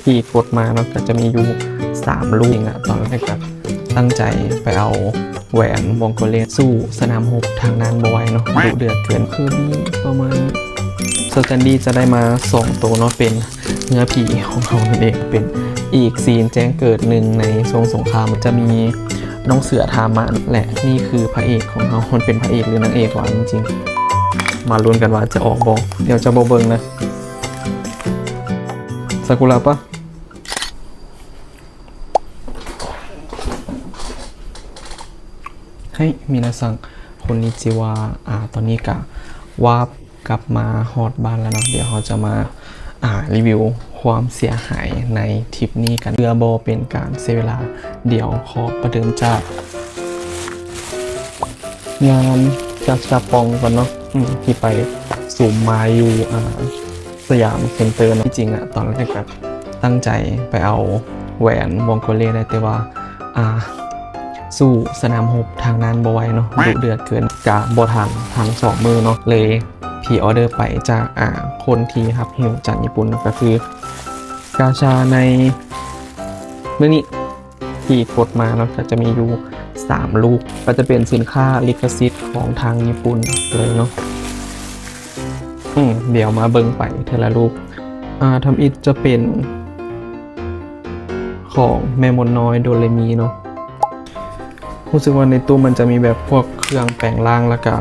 ที่กดมาเนาะก็จะมีอยู่3ลูกอ่ะตอนแรกก็ตั้งใจไปเอาแหวนวงโกเลสสู้สนามรบทางนานบอยเนาะดุเดือดเกินคือบี้ประมาณสแตนดี้จะได้มา2ตัวเนาะเป็นเนื้อผีของเขานั่นเองเป็นอีกซีนแจ้งเกิดหนึ่งในทรงสงครามจะมีน้องเสือทามันแหละนี่คือพระเอกของเขามันเป็นพระเอกหรือนางเอกวะจริงๆมาลุ้นกันว่าจะออกบอเดี๋ยวจะโบเบิงนะซากุระปะให้มินาซังคนนิจิวาตอนนี้กะวาบกลับมาฮอตบ้านแล้วเนาะเดี๋ยวเขาจะมารีวิวความเสียหายในทริปนี้กันเพื่อโบเป็นการเสียเวลาเดี๋ยวขอประเดิมจากงานจากชาปองก่อนเนาะที่ไปสูมมาอยู่สยามเซ็นเตอร์นะที่จริงตอนแรกแบบตั้งใจไปเอาแหวนวงโกเล่ได้แต่ว่าสู้สนามรบทางนั้นบไหวเนาะดุเดือดเกินกะบทันทั้ง2 มือเนาะเลยพีออเดอร์ไปจากคนที่ครับหิวจากญี่ปุ่นก็คือกาชาในเมื่อนี้ที่กดมาเนาะก็จะมีอยู่3 ลูกก็จะเป็นสินค้าลิขสิทธิ์ของทางญี่ปุ่นเลยเนาะเดี๋ยวมาเบิ่งไปเทละลูกทำอิฐจะเป็นของแม่มดน้อยโดเรมีเนาะรู้สึกว่าในตู้มันจะมีแบบพวกเครื่องแปลงร่างแล้วก็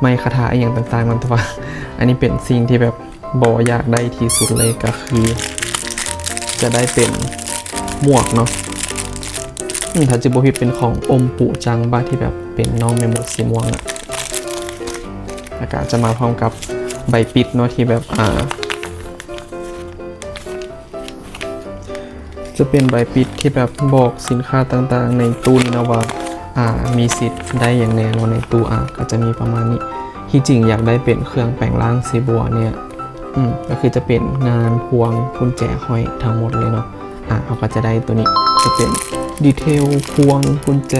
ไม้คาถาอย่างต่างๆมันแต่ว่าอันนี้เป็นสิ่งที่แบบบออยากได้ที่สุดเลยก็คือจะได้เป็นหมวกเนาะถ้าจิโบฮิเป็นของอมปุจังบ้าที่แบบเป็นน้องแม่มดสีม่วงแล้วก็จะมาพร้อมกับใบปิดเนาะที่แบบจะเป็นใบปิดที่แบบบอกสินค้าต่างๆในตู้นี้นะว่ามีสิทธิ์ได้อย่างแน่นอนในตู้ก็จะมีประมาณนี้ที่จริงอยากได้เป็นเครื่องแปลงร่างซีบัวเนี่ยก็คือจะเป็นงานพวงกุญแจห้อยทั้งหมดเลยเนาะเขาก็จะได้ตัวนี้จะเป็นดีเทลพวงกุญแจ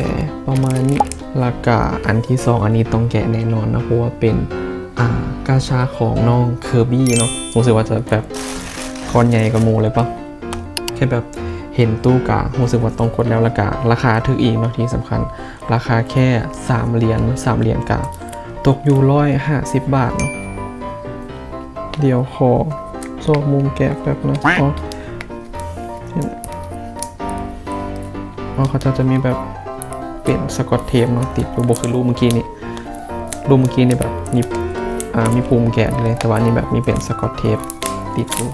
ประมาณนี้แล้วก็อันที่2อันนี้ต้องแกะแน่นอนนะเพราะว่าเป็นกาชาของน้องเคอร์บี้เนาะรู้สึกว่าจะแบบก้อนใหญ่กับหมูเลยปะแค่แบบเห็นตู้กะรู้สึกว่าต้องกดแล้วละกะราคาถึกอีกเนาะที่สำคัญราคาแค่3 เหรียญกะตกอยู่150 บาทเนาะเดี๋ยวขอซอกมุมแกะแบบนะเขาจะมีแบบเป็นสกอตเทปเนาะติดอยู่บนคือรูปเมื่อกี้นี่แบบมีปุ่มแกะเลยแต่ว่านี่แบบมีเป็นสกอตเทปติดอยู่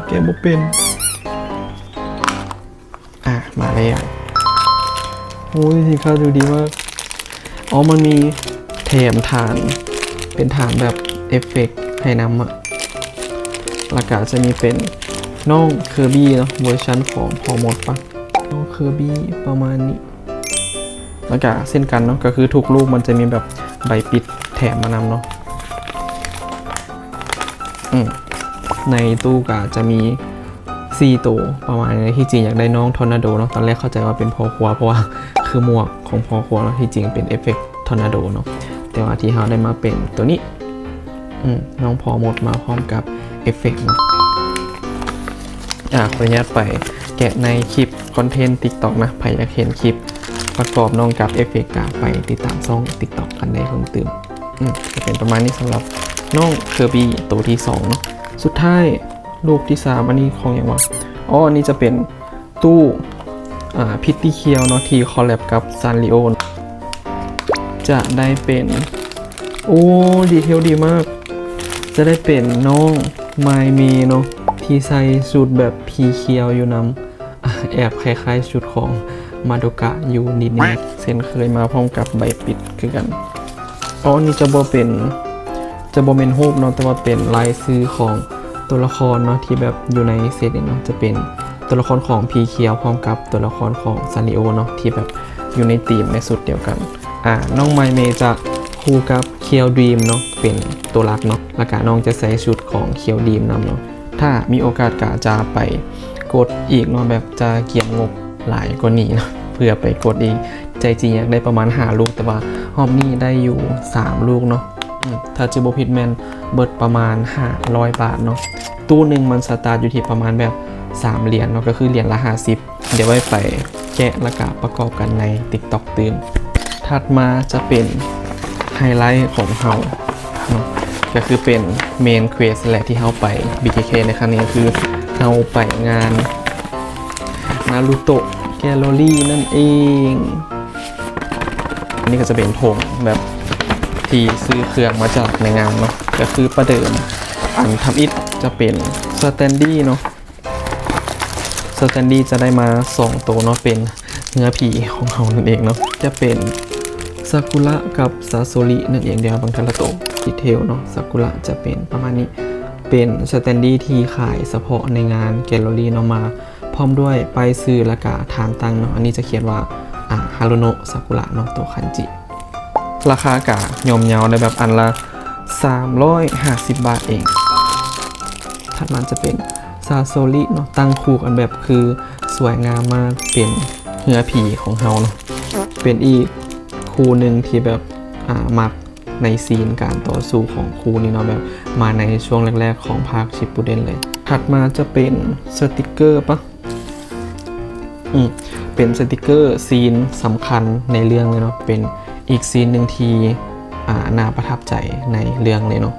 แกะบ่เป็นมาแล้วโอ้ยสิค่าดูดีมากมันมีแถมฐานเป็นฐานแบบเอฟเฟกต์ให้นำแล้วก็จะมีเป็นน้องเคอร์บี้เนาะเวอร์ชันของพอหมดปะน้องเคอร์บี้ประมาณนี้แล้วก็เส้นกันเนาะก็คือทุกลูกมันจะมีแบบใบปิดแถมมานำเนาะในตู้ก็จะมี4 ตัวประมาณนี้ที่จริงอยากได้น้องทอร์นาโดเนาะตอนแรกเข้าใจว่าเป็นพอครัวเพราะว่าคือหมวกของพอครัวเนาะที่จริงเป็นเอฟเฟกต์ทอร์นาโดเนาะแต่ว่าที่เขาได้มาเป็นตัวนี้น้องพอหมดมาพร้อมกับเอฟเฟกต์เนาะขออนุญาตไปแกะในคลิปคอนเทนต์ TikTok นะใครอยากเห็นคลิปประกอบน้องกับเอฟเฟกต์ไปติดตามช่อง TikTok กันได้เพิ่มเติมจะเป็นประมาณนี้สำหรับน้องเคอร์บี้ตัวที่2เนาะสุดท้ายลูกที่3อันนี้ของอย่างวะอันนี้จะเป็นตู้พิตตี้เคียวเนาะที่คอลแลบกับซานริโอจะได้เป็นดีเทลดีมากจะได้เป็นน้องไมเมเนาะที่ใส่ชุดแบบพีเคียวอยู่นำแอบคล้ายๆชุดของมาโดกะอยู่นิดนึงเส้นเคยมาพร้อมกับใบปิดคือกันนี่จะบ่เป็นรูปเนาะแต่ว่าเป็นลายซื้อของตัวละครเนาะที่แบบอยู่ในเซตเนาะจะเป็นตัวละครของพีเคียวพร้อมกับตัวละครของซาริโอเนาะที่แบบอยู่ในทีมในสุดเดียวกันน้องไมเมจะคู่กับเคียวดีมเนาะเป็นตัวรักเนาะแล้วก็น้องจะใส่ชุดของเคียวดีมนำเนาะถ้ามีโอกาสก็จะไปกดอีกเนาะแบบจะเกี่ยงงบหลายกว่านี้เนาะเพื่อไปกดอีก ใจจริงอยากได้ประมาณ5ลูกแต่ว่าหอบนี้ได้อยู่3ลูกเนาะถ้าจิโบพิดแมนเบิดประมาณ500 บาทเนาะตู้หนึ่งมันสตาร์ทอยู่ที่ประมาณแบบ3เหรียญเนาะก็คือเหรียญละ50เดี๋ยวไว้ไปแกะและกะประกอบกันใน TikTok ตื่นถัดมาจะเป็นไฮไลท์ของเฮาเนาะก็คือเป็นเมนเควสแหละที่เฮาไป BKK ในครั้งนี้คือเฮาไปงานนารูโตะแกลเลอรี่นั่นเองอันนี้ก็จะเป็นธงแบบที่ซื้อเครื่องมาจากในงานเนาะก็คือประเดิมอันทำอิฐจะเป็นสแตนดี้เนาะสแตนดี้จะได้มา2ตัวเนาะเป็นเนื้อผีของเรานั่นเองเนาะจะเป็นซากุระกับซาโซรินั่นเองเดียวบางทีละตัวดีเทลเนาะซากุระจะเป็นประมาณนี้เป็นสแตนดี้ที่ขายเฉพาะในงานแกลเลอรี่เนาะมาพร้อมด้วยไปายซื้อและกะฐานตังเนาะอันนี้จะเขียนว่าฮารุโนะซากุระเนาะตัวคันจิราคากะยอมเยาในแบบอันละ350 บาทเองถัดมาจะเป็นซาโซริเนาะตั้งคู่กันแบบคือสวยงามมากเป็นเหือผีของเฮาเนาะเป็นอีกคู่หนึ่งที่แบบมักในซีนการต่อสู้ของคู่นี้เนาะแบบมาในช่วงแรกๆของภาคชิปปุเดนเลยถัดมาจะเป็นสติกเกอร์ปะเป็นสติกเกอร์ซีนสำคัญในเรื่องเลยเนาะเป็นอีกซีนหนึ่งที่น่าประทับใจในเรื่องเลยเนาะ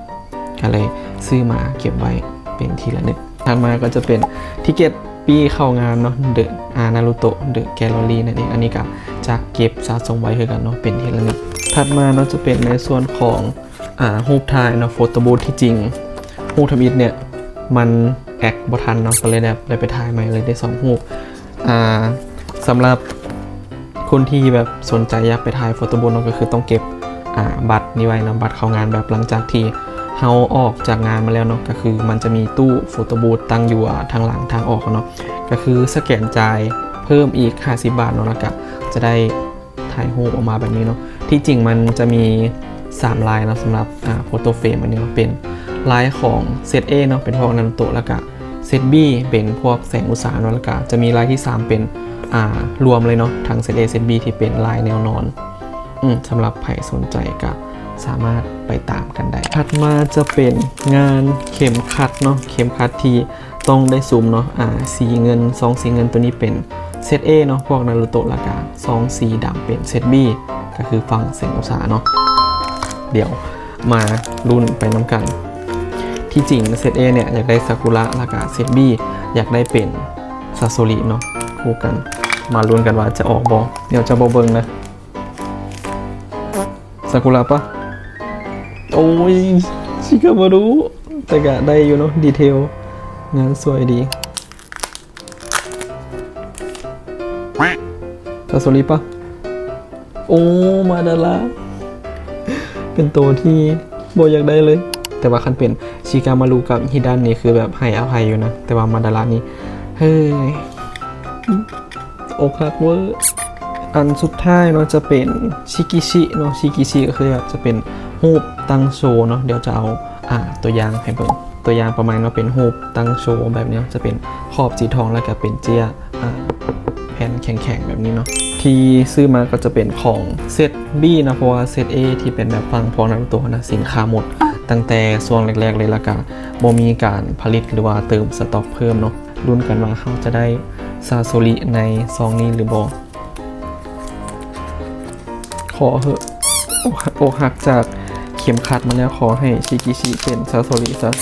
ก็เลยซื้อมาเก็บไว้เป็นทีละนิดถัดมาก็จะเป็นทิเก็ตปีเข้างานเนาะเดอะนารูโตะเดอะแกลเลอรี่นั่นเองอันนี้ก็จะเก็บสะสมไว้คือกันเนาะเป็นทีละนิดถัดมาเนาะจะเป็นในส่วนของรูปถ่ายเนาะโฟโต้บูธที่จริงรูปทำอิฐเนี่ยมันแอคบ่ทันเนาะก็เลยแบบได้ไปถ่ายใหม่เลยได้2รูปสำหรับคนที่แบบสนใจอยากไปถ่ายโฟโต้บูธเนาะก็คือต้องเก็บบัตรนี้ไว้นะบัตรเข้างานแบบหลังจากที่เฮาออกจากงานมาแล้วเนาะก็คือมันจะมีตู้โฟโต้บูธตั้งอยู่ทางหลังทางออกเนาะก็คือสแกนจ่ายเพิ่มอีก50 บาทเนาะแล้วก็จะได้ถ่ายรูปออกมาแบบนี้เนาะที่จริงมันจะมี3ลายนะสำหรับโฟโต้เฟรมอันนี้เป็นลายของเซต A เนาะเป็นพวกนารูโตะแล้วก็เซต B เป็นพวกแสงอุตสาหะแล้วก็จะมีลายที่3เป็นรวมเลยเนาะทั้งเซต A เซต B ที่เป็นลายแนวนอนสำหรับใครสนใจก็สามารถไปตามกันได้ถัดมาจะเป็นงานเข็มขัดเนาะเข็มขัดที่ต้องได้ซูมเนาะสีเงิน2สีเงินตัวนี้เป็นเซต A เนาะพวกนารูโตะละกา2สีดำเป็นเซต B ก็คือฝั่งแสงอุตสาหะเนาะเดี๋ยวมารุ่นไปน้ำกันที่จริงเซต A เนี่ยอยากได้ซากุระละกาเซต B อยากได้เป็นซาโซริเนาะคู่กันมาลุ้นกันว่าจะออกบอเดี๋ยวจะบอเบิงนะซากุระปะโอ้ยชิคามารุแต่ก็ได้อยู่เนาะดีเทลงานสวยดีซาโซริปะโอ้มาดาระเป็นตัวที่โบอยากได้เลยแต่ว่าคันเป็นชิคามารุกับฮิดันนี่คือแบบให้อภัยอยู่นะแต่ว่ามาดาระนี่เฮ้ยอกหักเวอร์อันสุดท้ายเนาะจะเป็นชิกิชิเนาะชิกิชิก็คือแบบจะเป็นรูปตั้งโชว์เนาะเดี๋ยวจะเอาตัวอย่างให้เบิ่งตัวอย่างประมาณว่าเป็นรูปตั้งโชว์แบบนี้จะเป็นขอบสีทองแล้วก็เป็นเจียแผ่นแข็งๆแบบนี้เนาะที่ซื้อมาก็จะเป็นของเซต B นะเพราะว่าเซต A ที่เป็นแบบฟังพอนารูโตะนะสินค้าหมดตั้งแต่ช่วงแรกๆเลยละกันบ่มีการผลิตหรือว่าเติมสต็อกเพิ่มเนาะลุ้นกันว่าเขาจะได้ซาโซริในซองนี้หรือบ่ขอเหอะอกหักจากเข็มขัดมาแล้วขอให้ชิกิชิเป็นซาโซริซะ1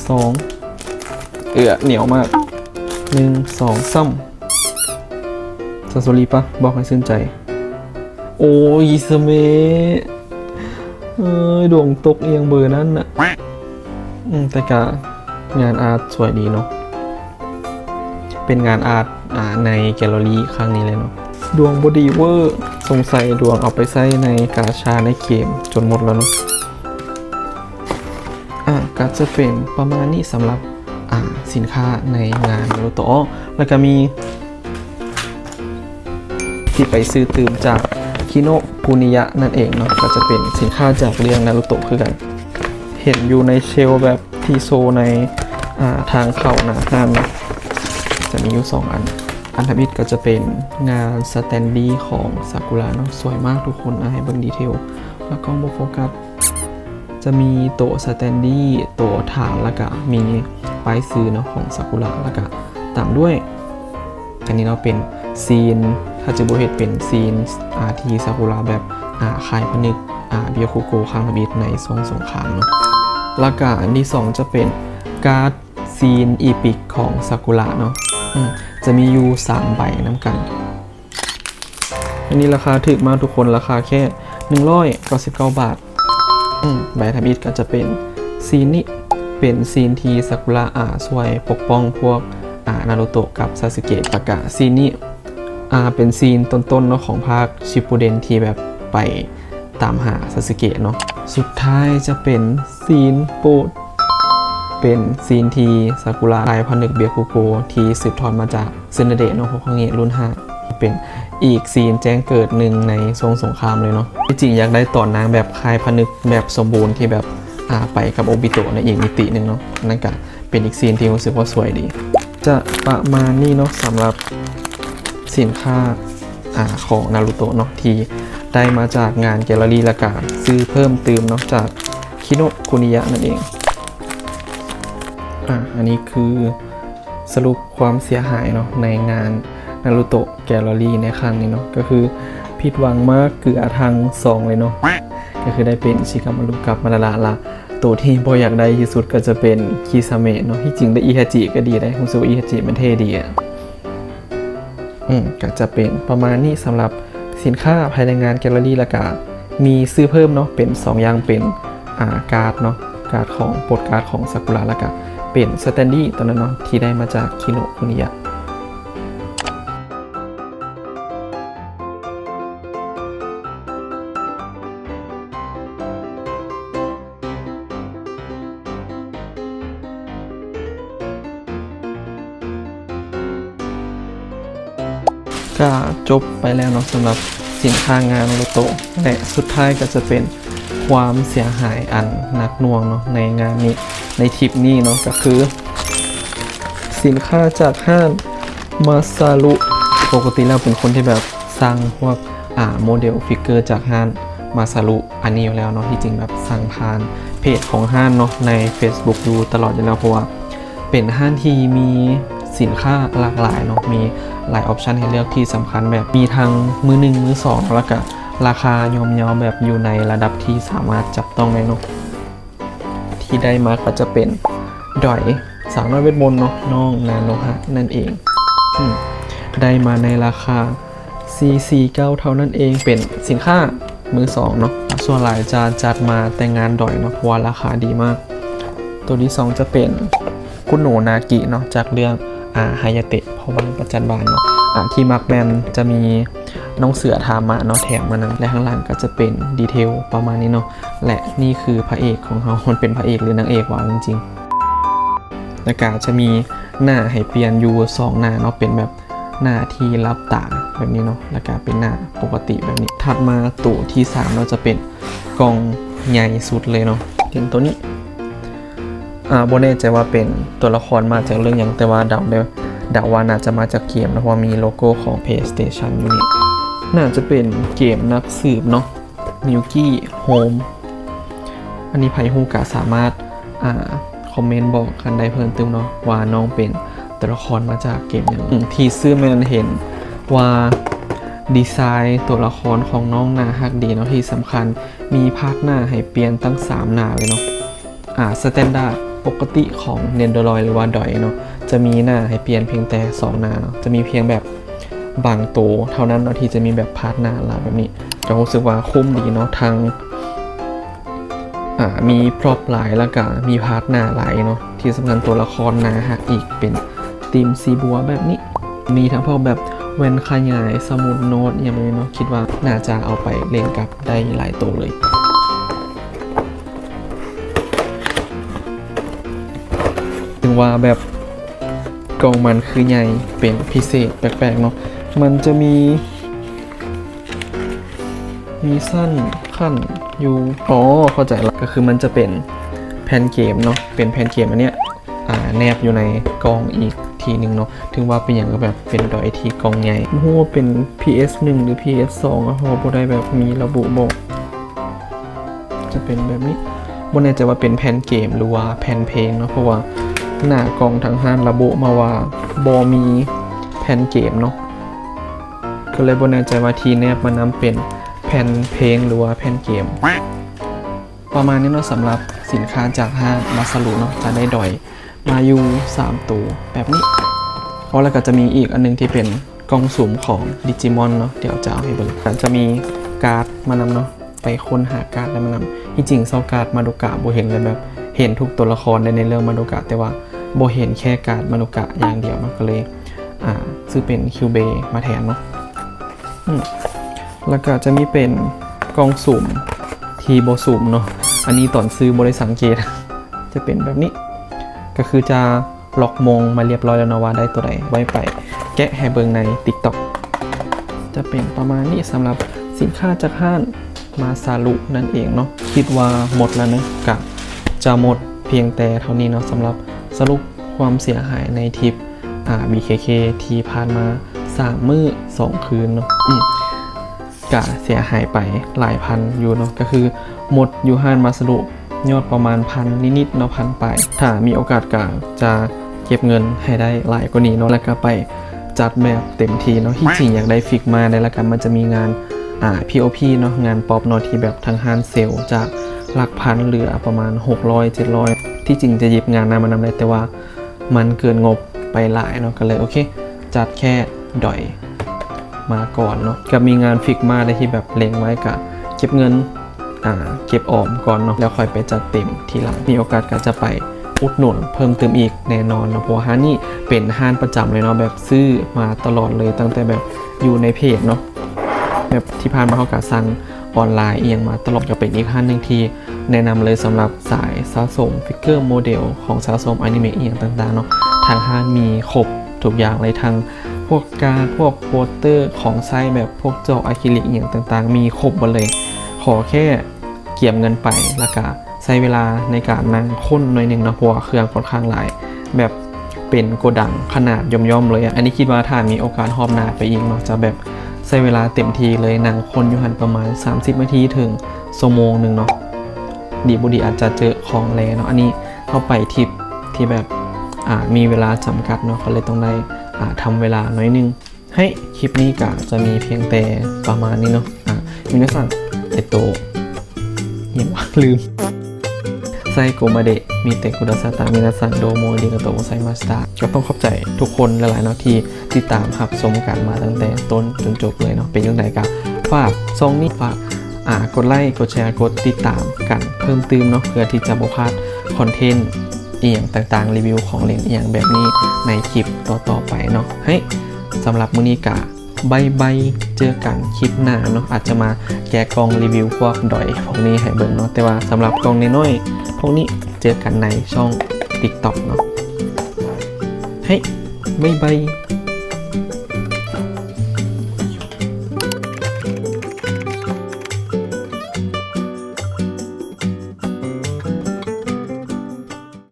2เหนียวมาก1 2 3ซาโซริปะบอกให้ซึ้งใจโอ้ยสเมดวงตกเอียงเบอร์นั้นน่ะแต่กะงานอาร์ตสวยดีเนาะเป็นงานอาร์ตในแกลเลอรี่ครั้งนี้เลยเนาะดวงบอดีเวอร์สงสัยดวงเอาไปใส่ในกาชาในเกมจนหมดแล้วเนาะก็จะเป็นประมาณนี้สำหรับสินค้าในงานนารูโตะแล้วก็มีที่ไปซื้อตืมจากคิโนะปุนิยะนั่นเองเนาะก็จะเป็นสินค้าจากเรื่องนารูโตะคือกันเห็นอยู่ในเชลแบบที่โซในทางเข้าหน้าห้าง จะมีอยู่2อันทับอิฐก็จะเป็นงานสแตนดี้ของซากุระเนาะสวยมากทุกคนให้เบิ่งดีเทลแล้วก็โฟกัสจะมีโต๊ะสแตนดี้โต๊ะฐานแล้วก็มีป้ายซื้อเนาะของซากุระแล้วก็ตามด้วยอันนี้เราเป็นซีนถ้าจะบ่เฮ็ดเป็นซีนที่ซากุระแบบคายผนึกเบียคุโกะข้างทับอิฐในสงครามเนาะแล้วก็อันที่2จะเป็นการ์ดซีนอีพิกของซากุระเนาะจะมีอยู่3ใบน้ำกันอันนี้ราคาถูกมากทุกคนราคาแค่199 บาทใบทับอิฐก็จะเป็นซีนนี้เป็นซีนที่ซากุระช่วยปกป้องพวกนารูโตะกับซาสึเกะแล้วก็ซีนนี้เป็นซีนต้นๆเนาะของภาคชิปปุเดนที่แบบไปตามหาซาสึเกะเนาะสุดท้ายจะเป็นซีนโปรดเป็นซีนที่ซากุระลายผนึกเบียคุโกะที่สืบทอดมาจากซึนาเดะเนาะพวกเขาเงี้ยรุ่น5เป็นอีกซีนแจ้งเกิดหนึ่งในสงครามเลยเนาะที่จริงอยากได้ต่อนางแบบคลายผนึกแบบสมบูรณ์ที่แบบไปกับโอบิโตะในอีกมิติหนึ่งเนาะนั่นก็เป็นอีกซีนที่รู้สึกว่าสวยดีจะประมาณนี้เนาะสำหรับสินค้าของนารูโตะเนาะที่ได้มาจากงานแกลเลอรี่และการซื้อเพิ่มเติมเนาะจากคิโนะคุนิยะนั่นเองอันนี้คือสรุปความเสียหายเนาะในงานนารูโตะแกลเลอรี่ในครั้งนี้เนาะก็คือผิดหวังมากคือทาง2เลยเนาะก็คือได้เป็นชิกามารุกับมาราระละตัวที่บ่อยากได้ที่สุดก็จะเป็นคิซาเมะเนาะที่จริงได้อิฮาจิก็ดีได้ผมรู้สึกว่าอิฮาจิมันเท่ดีก็จะเป็นประมาณนี้สำหรับสินค้าภายในงานแกลเลอรี่และก็มีซื้อเพิ่มเนาะเป็น2อย่างเป็นการ์ดเนาะการ์ดของโปรดการ์ดของซากุระและก็เป็นสแตนดี้ตอนนั้นเนาะที่ได้มาจากคิโนะคุนิยะก็จบไปแล้วเนาะสำหรับสินค้างานนารูโตะและสุดท้ายก็จะเป็นความเสียหายอันหนักหน่วงเนาะในงานนี้ในทริปนี้เนาะก็คือสินค้าจากห้างมาซารุปกติแล้วเป็นคนที่แบบสร้างพวกโมเดลฟิกเกอร์จากห้างมาซารุอันนี้อยู่แล้วเนาะที่จริงแบบสั่งผ่านเพจของห้างเนาะใน Facebook ดูตลอดอยู่แล้วเพราะว่าเป็นห้างที่มีสินค้าหลากหลายเนาะมีหลายออปชันให้เลือกที่สำคัญแบบมีทั้งมือ1มือ2แล้วก็ราคายอมยอมแบบอยู่ในระดับที่สามารถจับต้องได้เนาะที่ได้มาก็จะเป็นดอยสาวน้อยเวทมนต์เนาะน้องนาโนฮะนั่นเองได้มาในราคา449เท่านั้นเองเป็นสินค้ามือ2เนาะส่วนหลายจะจัดมาแต่งงานดอยเนาะเพราะว่าราคาดีมากตัวที่2จะเป็นคุโนะนากิเนาะจากเรื่องฮายาเตะเพราะว่าประจันบานเนาะที่มาร์คแมนจะมีน้องเสือทามะเนาะแถมมานั้นและข้างหลังก็จะเป็นดีเทลประมาณนี้เนาะและนี่คือพระเอกของเขามันเป็นพระเอกหรือนางเอกวะจริงๆแล้วก็จะมีหน้าให้เปลี่ยนอยู่2หน้าเนาะเป็นแบบหน้าที่รับตาแบบนี้เนาะแล้วก็เป็นหน้าปกติแบบนี้ถัดมาตัวที่3เราจะเป็นกล่องใหญ่สุดเลยเนาะเป็นตัวนี้โบแน่ใจว่าเป็นตัวละครมาจากเรื่องอย่างแต่ว่าเดาว่าน่าจะมาจากเกมนะเพราะมีโลโก้ของ PlayStation อยู่นี่น่าจะเป็นเกมนักสืบเนาะ Milky Home อันนี้ไพฮูกะสามารถคอมเมนต์บอกกันได้เพิ่มเติมเนาะว่าน้องเป็นตัวละครมาจากเกมอย่างที่ซื้อแมนเห็นว่าดีไซน์ตัวละครของน้องน่าฮักดีเนาะที่สำคัญมีภาคหน้าให้เปลี่ยนตั้ง3หน้าเลยเนาะสแตนดาร์ดปกติของ Nendoroid หรือว่าดอยเนาะจะมีหน้าให้เปลี่ยนเพียงแต่2หน้าเนาะจะมีเพียงแบบบางตัวเท่านั้นเนาะที่จะมีแบบพาร์ทหน้าลาแบบนี้ก็รู้สึกว่าคุ้มดีเนาะทั้งมีพร็อพหลายแล้วก็มีพาร์ทหน้าหลายเนาะที่สำคัญตัวละครหน้าหักอีกเป็นธีมซีบัวแบบนี้มีทั้งพวกแบบแว่นขยายสมุดโน้ตอย่างนี้เนาะคิดว่าน่าจะเอาไปเล่นกับได้หลายตัวเลยถึงว่าแบบกล่องมันคือใหญ่เป็นพิเศษแปลกๆเนาะมันจะมีสั้นขั้นอยู่เข้าใจแล้วก็คือมันจะเป็นแผ่นเกมเนาะเป็นแผ่นเกมอันเนี้ยแนบอยู่ในกล่องอีก ทีหนึ่งเนาะถึงว่าเป็นอย่างก็แบบเป็นดอยที่กองใหญ่ไม่รู้ว่าเป็น PS1 หรือ PS2 อะเพราะว่าบ่ได้แบบมีระบุบอกจะเป็นแบบนี้บ่แน่ใจว่าเป็นแผ่นเกมหรือว่าแผ่นเพลงเนาะเพราะว่าหน้ากองทางห้านระบุมาว่าบ่มีแผ่นเกมเนาะก็เลยบ่แน่ใจว่าทีแนบมานำเป็นแผ่นเพลงหรือว่าแผ่นเกมประมาณนี้เนาะสำหรับสินค้าจากห้างมาสรุเนาะจะได้ดอยมาอยู่3ตัวแบบนี้เพราะแล้วก็จะมีอีกอันนึงที่เป็นกล่องสุ่มของดิจิมอนเนาะเดี๋ยวจะเอาให้เบิ่งจะมีการ์ดมานำเนาะไปค้นหาการ์ดได้มานำที่จริงเซาการ์ดมาดูกะบ่เห็นเลยแบบเห็นทุกตัวละครในเรื่องมาดูกะแต่ว่าบ่เห็นแค่การ์ดมาดูกะอย่างเดียวเนาะก็เลยซื้อเป็นคิวเบมาแทนเนาะแล้วก็จะมีเป็นกล่องสุ่มทีโบสุ่มเนาะอันนี้ตอนซื้อบริสังเกตจะเป็นแบบนี้ก็คือจะล็อกมงมาเรียบร้อยแล้วนะว่าได้ตัวใดไว้ไปแกะให้เบิ่งใน TikTok จะเป็นประมาณนี้สำหรับสินค้าจากห้างมาซาลุนั่นเองเนาะคิดว่าหมดแล้วนะกะจะหมดเพียงแต่เท่านี้เนาะสำหรับสรุปความเสียหายในทริปBKK ที่ผ่านมา3 มื้อ 2 คืนเนาะกะเสียหายไปหลายพันอยู่เนาะก็คือหมดอยู่ห้านมาสรุยอดประมาณพันนิดๆเนาะพันไปถ้ามีโอกาสกะจะเก็บเงินให้ได้หลายกว่านี้เนาะแล้วก็ไปจัดแบบเต็มทีเนาะที่จริงอยากได้ฟิกมาในละกันมันจะมีงานPOP เนาะงานป๊อปเนาะที่แบบทางห้านเซลจากหลักพันเหลือประมาณ600-700ที่จริงจะหยิบงานนั้นมานำได้แต่ว่ามันเกินงบไปหลายเนาะก็เลยโอเคจัดแค่ดอยมาก่อนเนาะก็มีงานฟิกมาได้ที่แบบเล็งไว้กับเก็บเงินเก็บออมก่อนเนาะแล้วค่อยไปจัดเต็มทีหลังมีโอกาสก็จะไปอุดหนุนเพิ่มเติมอีกแน่นอนเนาะเพราะว่าห้านนี่เป็นห้านประจำเลยเนาะแบบซื้อมาตลอดเลยตั้งแต่แบบอยู่ในเพจเนาะแบบที่ผ่านมาเขาก็สั่งออนไลน์เอียงมาตลอดก็เป็นอีกห้านหนึ่งที่แนะนำเลยสำหรับสายสะสมฟิกเกอร์โมเดลของสะสมอนิเมะเอียงต่างๆเนาะทางห้านมีครบทุกอย่างเลยทั้งพวกการพวกโปสเตอร์ของไส้แบบพวกจออะคริลิกอย่างต่างๆมีครบหมดเลยขอแค่เก็บเงินไปแล้วก็ใช้เวลาในการนั่งค้นหน่อยหนึ่งนะเพราะว่าเครื่องค่อนข้างหลายแบบเป็นโกดังขนาดย่อมๆเลยอันนี้คิดว่าถ้ามีโอกาสหอบหน้าไปอีกเนาะจะแบบใช้เวลาเต็มทีเลยนั่งค้นอยู่หันประมาณ30 นาทีถึงชั่วโมงหนึ่งเนาะดีบุดีอาจจะเจอของแลเนาะอันนี้เข้าไปทิปที่แบบมีเวลาจำกัดเนาะก็เลยต้องได้ทำเวลาน้อยนึงให้คลิปนี้ก็จะมีเพียงแต่ประมาณนี้เนาะมินาซังยังว่าลืมไซโกมาเดะมีเตคุดาซาตะมินาซังโดโมดิกาโตไซมาสตาก็ต้องขอบใจทุกคนหลายๆเนาะที่ติดตามรับชมกันมาตั้งแต่ต้นจนจบเลยเนาะเป็นยังไงกันฝากซองนี้ฝากกดไลค์กดแชร์กดติดตามกันเพิ่มเติมเนาะเพื่อที่จะบ่พลาดคอนเทนต์เอียงต่างๆรีวิวของเล่นเอียงแบบนี้ในคลิปต่อๆไปเนาะให้สำหรับมื้อนี้กะบายเจอกันคลิปหน้าเนาะอาจจะมาแกะกล่องรีวิวพวกดอยพวกนี้ให้เบิ่งเนาะแต่ว่าสำหรับกล่องน้อยๆพวกนี้เจอกันในช่อง TikTok เนาะให้บาย